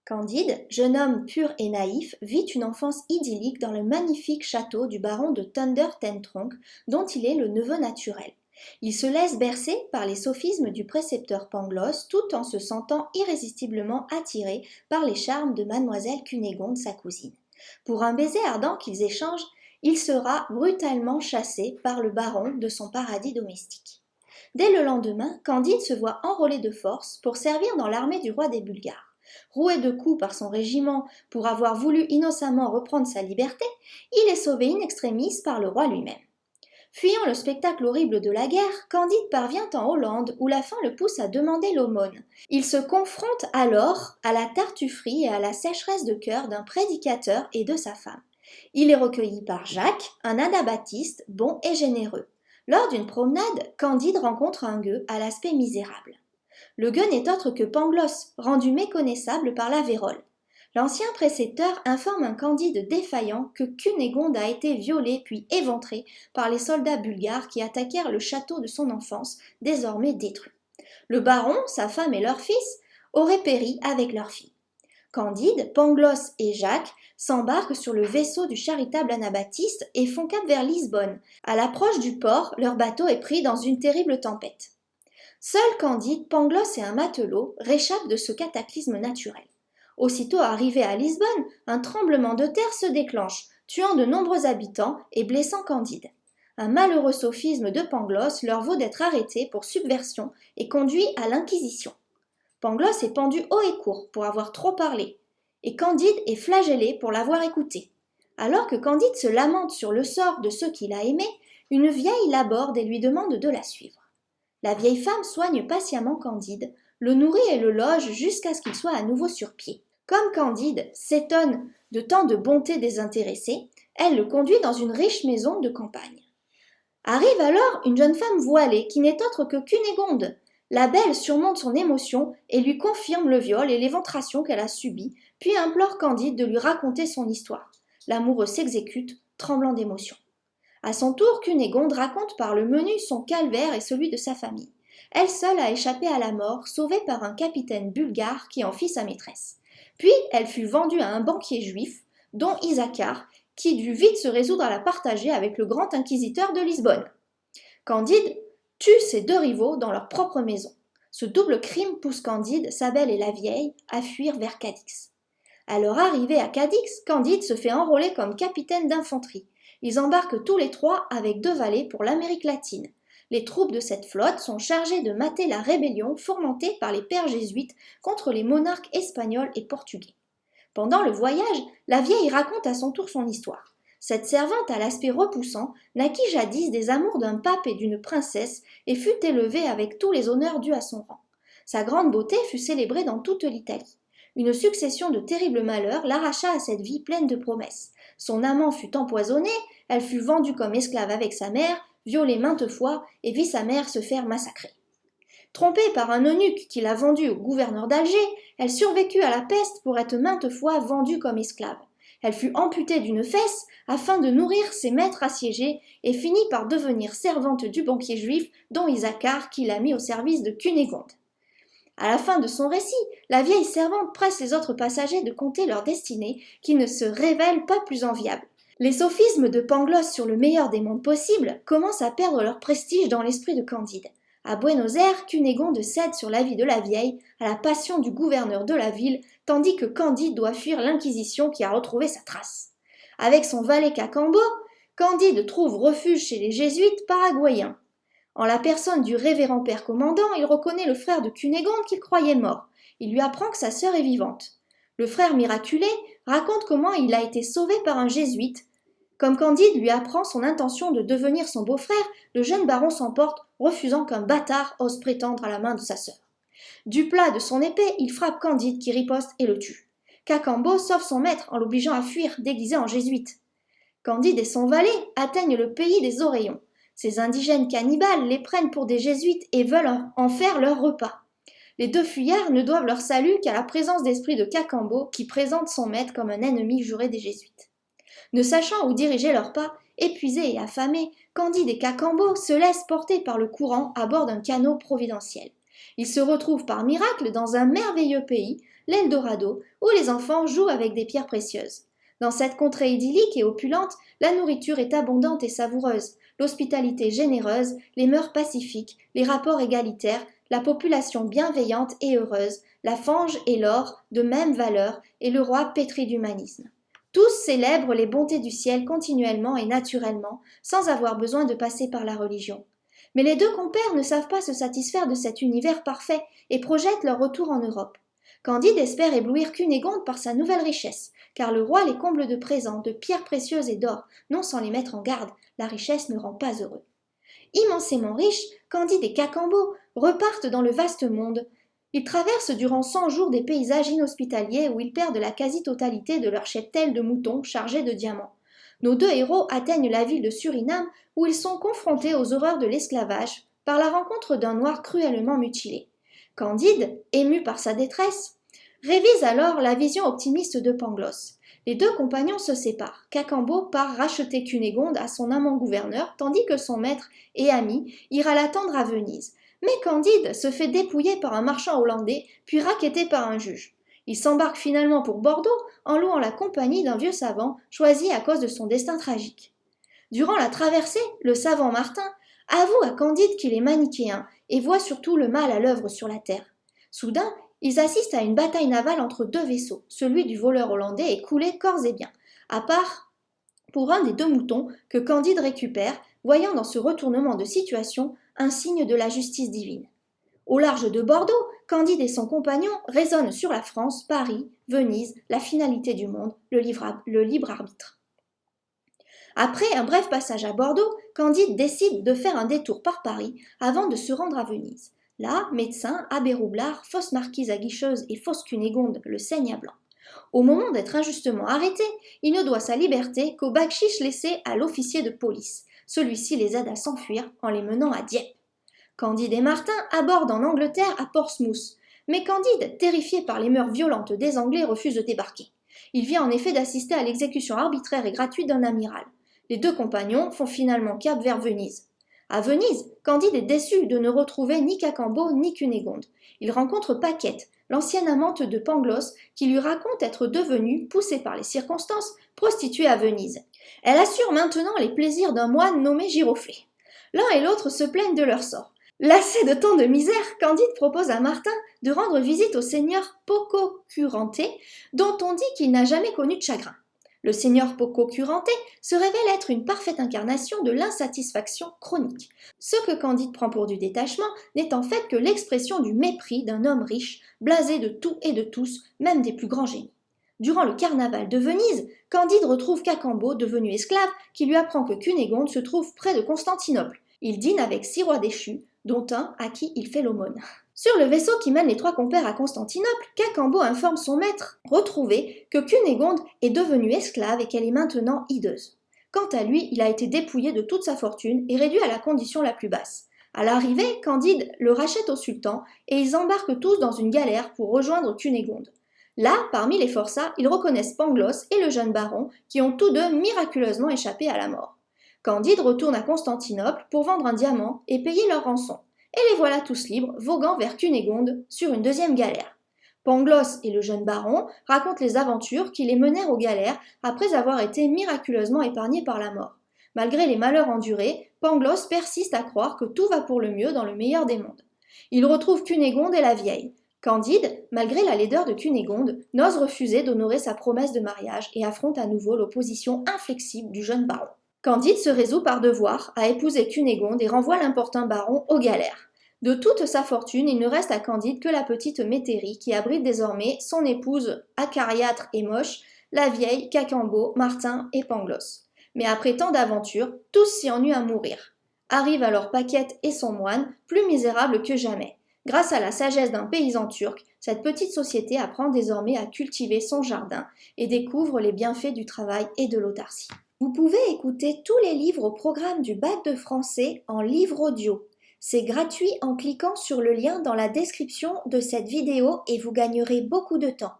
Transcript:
Candide, jeune homme pur et naïf, vit une enfance idyllique dans le magnifique château du baron de Thunder Ten Tronckh, dont il est le neveu naturel. Il se laisse bercer par les sophismes du précepteur Pangloss tout en se sentant irrésistiblement attiré par les charmes de mademoiselle Cunégonde, sa cousine. Pour un baiser ardent qu'ils échangent, il sera brutalement chassé par le baron de son paradis domestique. Dès le lendemain, Candide se voit enrôlé de force pour servir dans l'armée du roi des Bulgares. Roué de coups par son régiment pour avoir voulu innocemment reprendre sa liberté, il est sauvé in extremis par le roi lui-même. Fuyant le spectacle horrible de la guerre, Candide parvient en Hollande où la faim le pousse à demander l'aumône. Il se confronte alors à la tartufferie et à la sécheresse de cœur d'un prédicateur et de sa femme. Il est recueilli par Jacques, un anabaptiste bon et généreux. Lors d'une promenade, Candide rencontre un gueux à l'aspect misérable. Le gueux n'est autre que Pangloss, rendu méconnaissable par la vérole. L'ancien précepteur informe un Candide défaillant que Cunégonde a été violée puis éventrée par les soldats bulgares qui attaquèrent le château de son enfance, désormais détruit. Le baron, sa femme et leur fils auraient péri avec leur fille. Candide, Pangloss et Jacques s'embarquent sur le vaisseau du charitable anabaptiste et font cap vers Lisbonne. À l'approche du port, leur bateau est pris dans une terrible tempête. Seul Candide, Pangloss et un matelot réchappent de ce cataclysme naturel. Aussitôt arrivé à Lisbonne, un tremblement de terre se déclenche, tuant de nombreux habitants et blessant Candide. Un malheureux sophisme de Pangloss leur vaut d'être arrêté pour subversion et conduit à l'Inquisition. Pangloss est pendu haut et court pour avoir trop parlé, et Candide est flagellé pour l'avoir écouté. Alors que Candide se lamente sur le sort de ceux qu'il a aimés, une vieille l'aborde et lui demande de la suivre. La vieille femme soigne patiemment Candide, le nourrit et le loge jusqu'à ce qu'il soit à nouveau sur pied. Comme Candide s'étonne de tant de bonté désintéressée, elle le conduit dans une riche maison de campagne. Arrive alors une jeune femme voilée qui n'est autre que Cunégonde. La belle surmonte son émotion et lui confirme le viol et l'éventration qu'elle a subi, puis implore Candide de lui raconter son histoire. L'amoureux s'exécute, tremblant d'émotion. À son tour, Cunégonde raconte par le menu son calvaire et celui de sa famille. Elle seule a échappé à la mort, sauvée par un capitaine bulgare qui en fit sa maîtresse. Puis elle fut vendue à un banquier juif, dont Isachar, qui dut vite se résoudre à la partager avec le grand inquisiteur de Lisbonne. Candide tue ses deux rivaux dans leur propre maison. Ce double crime pousse Candide, sa belle et la vieille, à fuir vers Cadix. À leur arrivée à Cadix, Candide se fait enrôler comme capitaine d'infanterie. Ils embarquent tous les trois avec 2 valets pour l'Amérique latine. Les troupes de cette flotte sont chargées de mater la rébellion fomentée par les pères jésuites contre les monarques espagnols et portugais. Pendant le voyage, la vieille raconte à son tour son histoire. Cette servante à l'aspect repoussant naquit jadis des amours d'un pape et d'une princesse et fut élevée avec tous les honneurs dus à son rang. Sa grande beauté fut célébrée dans toute l'Italie. Une succession de terribles malheurs l'arracha à cette vie pleine de promesses. Son amant fut empoisonné, elle fut vendue comme esclave avec sa mère, violée maintes fois et vit sa mère se faire massacrer. Trompée par un eunuque qui l'a vendue au gouverneur d'Alger, elle survécut à la peste pour être maintes fois vendue comme esclave. Elle fut amputée d'une fesse afin de nourrir ses maîtres assiégés et finit par devenir servante du banquier juif dont Isachar qui l'a mis au service de Cunégonde. À la fin de son récit, la vieille servante presse les autres passagers de conter leur destinée qui ne se révèle pas plus enviable. Les sophismes de Pangloss sur le meilleur des mondes possibles commencent à perdre leur prestige dans l'esprit de Candide. À Buenos Aires, Cunégonde cède sur l'avis de la vieille à la passion du gouverneur de la ville, tandis que Candide doit fuir l'Inquisition qui a retrouvé sa trace. Avec son valet Cacambo, Candide trouve refuge chez les jésuites paraguayens. En la personne du révérend père commandant, il reconnaît le frère de Cunégonde qu'il croyait mort. Il lui apprend que sa sœur est vivante. Le frère miraculé raconte comment il a été sauvé par un jésuite. Comme Candide lui apprend son intention de devenir son beau-frère, le jeune baron s'emporte, refusant qu'un bâtard ose prétendre à la main de sa sœur. Du plat de son épée, il frappe Candide qui riposte et le tue. Cacambo sauve son maître en l'obligeant à fuir, déguisé en jésuite. Candide et son valet atteignent le pays des Oreillons. Ces indigènes cannibales les prennent pour des jésuites et veulent en faire leur repas. Les 2 fuyards ne doivent leur salut qu'à la présence d'esprit de Cacambo qui présente son maître comme un ennemi juré des jésuites. Ne sachant où diriger leurs pas, épuisés et affamés, Candide et Cacambo se laissent porter par le courant à bord d'un canot providentiel. Ils se retrouvent par miracle dans un merveilleux pays, l'Eldorado, où les enfants jouent avec des pierres précieuses. Dans cette contrée idyllique et opulente, la nourriture est abondante et savoureuse, l'hospitalité généreuse, les mœurs pacifiques, les rapports égalitaires, la population bienveillante et heureuse, la fange et l'or de même valeur et le roi pétri d'humanisme. Tous célèbrent les bontés du ciel continuellement et naturellement, sans avoir besoin de passer par la religion. Mais les deux compères ne savent pas se satisfaire de cet univers parfait et projettent leur retour en Europe. Candide espère éblouir Cunégonde par sa nouvelle richesse, car le roi les comble de présents, de pierres précieuses et d'or, non sans les mettre en garde, la richesse ne rend pas heureux. Immensément riches, Candide et Cacambo repartent dans le vaste monde. Ils traversent durant 100 jours des paysages inhospitaliers où ils perdent la quasi-totalité de leur cheptel de moutons chargés de diamants. Nos deux héros atteignent la ville de Suriname où ils sont confrontés aux horreurs de l'esclavage par la rencontre d'un noir cruellement mutilé. Candide, ému par sa détresse, révise alors la vision optimiste de Pangloss. Les deux compagnons se séparent. Cacambo part racheter Cunégonde à son amant gouverneur, tandis que son maître et ami ira l'attendre à Venise. Mais Candide se fait dépouiller par un marchand hollandais, puis racketter par un juge. Il s'embarque finalement pour Bordeaux en louant la compagnie d'un vieux savant choisi à cause de son destin tragique. Durant la traversée, le savant Martin avoue à Candide qu'il est manichéen et voit surtout le mal à l'œuvre sur la terre. Soudain, ils assistent à une bataille navale entre deux vaisseaux. Celui du voleur hollandais est coulé corps et biens, à part pour un des deux moutons que Candide récupère, voyant dans ce retournement de situation un signe de la justice divine. Au large de Bordeaux, Candide et son compagnon raisonnent sur la France, Paris, Venise, la finalité du monde, le libre arbitre. Après un bref passage à Bordeaux, Candide décide de faire un détour par Paris avant de se rendre à Venise. Là, médecin, abbé Roublard, fausse marquise aguicheuse et fausse Cunégonde le saignent à blanc. Au moment d'être injustement arrêté, il ne doit sa liberté qu'au bakchiche laissé à l'officier de police. Celui-ci les aide à s'enfuir en les menant à Dieppe. Candide et Martin abordent en Angleterre à Portsmouth, mais Candide, terrifié par les mœurs violentes des Anglais, refuse de débarquer. Il vient en effet d'assister à l'exécution arbitraire et gratuite d'un amiral. Les deux compagnons font finalement cap vers Venise. À Venise, Candide est déçu de ne retrouver ni Cacambo ni Cunégonde. Il rencontre Paquette, l'ancienne amante de Pangloss, qui lui raconte être devenue, poussée par les circonstances, prostituée à Venise. Elle assure maintenant les plaisirs d'un moine nommé Giroflée. L'un et l'autre se plaignent de leur sort. Lassé de tant de misère, Candide propose à Martin de rendre visite au seigneur Pococurante, dont on dit qu'il n'a jamais connu de chagrin. Le seigneur Pococurante se révèle être une parfaite incarnation de l'insatisfaction chronique. Ce que Candide prend pour du détachement n'est en fait que l'expression du mépris d'un homme riche, blasé de tout et de tous, même des plus grands génies. Durant le carnaval de Venise, Candide retrouve Cacambo, devenu esclave, qui lui apprend que Cunégonde se trouve près de Constantinople. Il dîne avec 6 rois déchus, dont un à qui il fait l'aumône. Sur le vaisseau qui mène les 3 compères à Constantinople, Cacambo informe son maître, retrouvé, que Cunégonde est devenue esclave et qu'elle est maintenant hideuse. Quant à lui, il a été dépouillé de toute sa fortune et réduit à la condition la plus basse. À l'arrivée, Candide le rachète au sultan et ils embarquent tous dans une galère pour rejoindre Cunégonde. Là, parmi les forçats, ils reconnaissent Pangloss et le jeune baron qui ont tous deux miraculeusement échappé à la mort. Candide retourne à Constantinople pour vendre un diamant et payer leur rançon. Et les voilà tous libres, voguant vers Cunégonde sur une deuxième galère. Pangloss et le jeune baron racontent les aventures qui les menèrent aux galères après avoir été miraculeusement épargnés par la mort. Malgré les malheurs endurés, Pangloss persiste à croire que tout va pour le mieux dans le meilleur des mondes. Il retrouve Cunégonde et la vieille. Candide, malgré la laideur de Cunégonde, n'ose refuser d'honorer sa promesse de mariage et affronte à nouveau l'opposition inflexible du jeune baron. Candide se résout par devoir à épouser Cunégonde et renvoie l'importun baron aux galères. De toute sa fortune, il ne reste à Candide que la petite Métairie qui abrite désormais son épouse acariâtre et moche, la vieille Cacambo, Martin et Pangloss. Mais après tant d'aventures, tous s'y ennuient à mourir. Arrivent alors Paquette et son moine, plus misérables que jamais. Grâce à la sagesse d'un paysan turc, cette petite société apprend désormais à cultiver son jardin et découvre les bienfaits du travail et de l'autarcie. Vous pouvez écouter tous les livres au programme du bac de français en livre audio. C'est gratuit en cliquant sur le lien dans la description de cette vidéo et vous gagnerez beaucoup de temps.